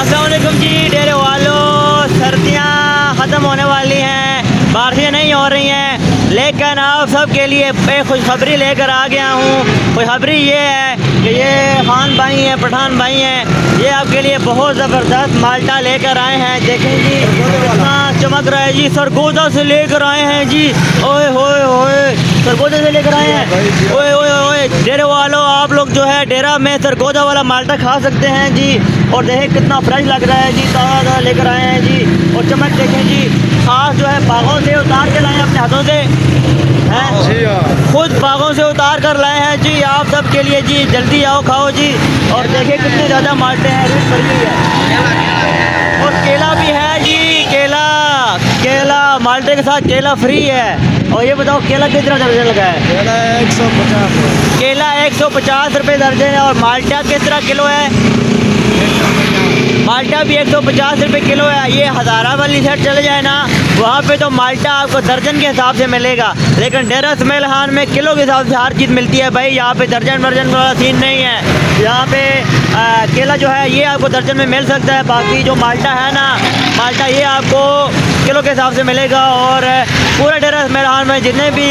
अस्सलाम वालेकुम जी डेरे वालों, सर्दियाँ ख़त्म होने वाली हैं, बारिशें नहीं हो रही हैं, लेकिन आप सब के लिए एक खुशखबरी लेकर आ गया हूँ। खुशखबरी ये है कि ये खान भाई हैं, पठान भाई हैं, ये आपके लिए बहुत ज़बरदस्त माल्टा लेकर आए हैं। देखें जी कितना चमक रहा है जी, सरगोदा से लेकर आए हैं जी। ओए होए होए, सरगोदा से लेकर आए हैं। ओए ओए ओए, डेरे वालों आप लोग जो है डेरा में सरगोदा वाला माल्टा खा सकते हैं जी। और देखें कितना फ्रेश लग रहा है जी, ताज़ा लेकर आए हैं जी। और चमक देखें जी, खास जो है बागों से उतार के लाए हैं, अपने हाथों से हैं, खुद बागों से उतार कर लाए हैं जी आप सब के लिए जी। जल्दी आओ खाओ जी। और देखें कितने ज़्यादा माल्टे हैं, रेट बढ़ गई है। और केला भी है जी, केला केला माल्टे के साथ केला फ्री है। और ये बताओ केला कितना दर्जन लगा है? केला 150। केला 150 रुपये दर्जन है। और माल्टा कितना किलो है? माल्टा भी 150 रुपये किलो है। ये हज़ारा वाली साइड चले जाए ना, वहाँ पे तो माल्टा आपको दर्जन के हिसाब से मिलेगा, लेकिन डेरा इसमाइल खान में किलो के हिसाब से हर चीज़ मिलती है भाई। यहाँ पे दर्जन वर्जन वाला सीन नहीं है। यहाँ पे केला जो है ये आपको दर्जन में मिल सकता है, बाकी जो माल्टा है ना, माल्टा ये आपको किलो के हिसाब से मिलेगा। और पूरा डेरा इसमाइल खान में जितने भी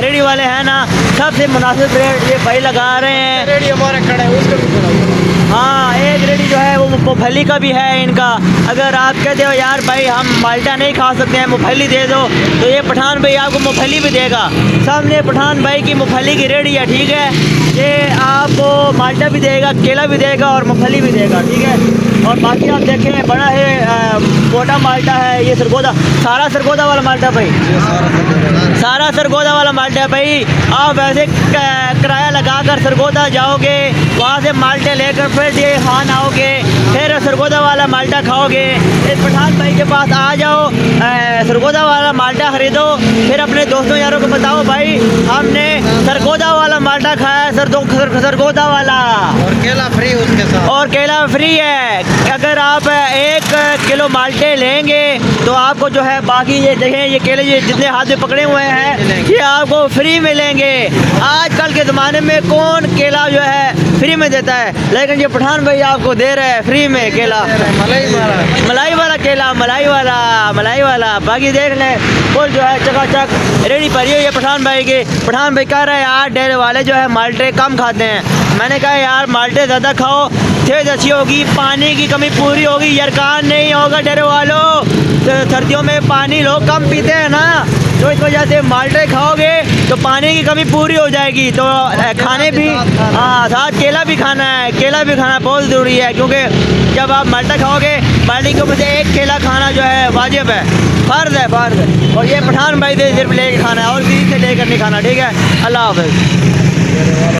रेडी वाले हैं ना, सबसे मुनासिब रेट ये भाई लगा रहे हैं। रेडी हमारे खड़ा है, उसका भी हाँ, एक रेडी जो है वो मूँगफली का भी है इनका। अगर आप कहते हो यार भाई हम माल्टा नहीं खा सकते हैं, मूँगफली दे दो, तो ये पठान भाई आपको मूँगफली भी देगा। सामने पठान भाई की मूँगफली की रेडी है, ठीक है। ये आपको माल्टा भी देगा, केला भी देगा और मूँगफली भी देगा, ठीक है। और बाकी आप देखें बड़ा है मोटा माल्टा है ये, सरगोदा, सारा सरगोदा वाला माल्टा भाई, सारा सरगोदा वाला माल्टा है भाई। आप वैसे किराया लगा कर सरगोदा जाओगे, वहाँ से माल्टे लेकर फिर ये खान आओगे, फिर सरगोदा वाला माल्टा खाओगे। इस पठान भाई के पास आ जाओ, सरगोदा वाला माल्टा ख़रीदो, फिर अपने दोस्तों यारों को बताओ भाई हमने सरगोदा वाला माल्टा खाया है, सरगोदा वाला। और केला फ्री उसके साथ। और केला फ्री है। अगर आप 1 किलो माल्टे लेंगे तो आपको जो है बाकी ये देखें, ये केले ये जितने हाथ में पकड़े हुए हैं ये आपको फ्री मिलेंगे। आजकल के ज़माने में कौन केला जो है फ्री में देता है, लेकिन ये पठान भाई आपको दे रहे हैं फ्री में केला, मलाई वाला केला, मलाई वाला। बाकी देख लें फुल जो है चकाचक रेडी पर ये पठान भाई के। पठान भाई कह रहे हैं यार डेरे वाले जो है माल्टे कम खाते हैं। मैंने कहा यार माल्टे ज़्यादा खाओ, सेहत अच्छी होगी, पानी की कमी पूरी होगी, यरकान नहीं होगा डेरे वालों। तो सर्दियों में पानी लोग कम पीते हैं ना, तो इस वजह से माल्टे खाओगे तो पानी की कमी पूरी हो जाएगी। तो खाने भी हाँ, साथ केला भी खाना है, केला भी खाना बहुत ज़रूरी है, क्योंकि जब आप माल्टा खाओगे, माल्टे के मुझे 1 केला खाना जो है वाजिब है, फ़र्ज़ है। और ये पठान भाई से सिर्फ लेकर खाना है और किसी से लेकर नहीं खाना, ठीक है। अल्लाह हाफ़िज़।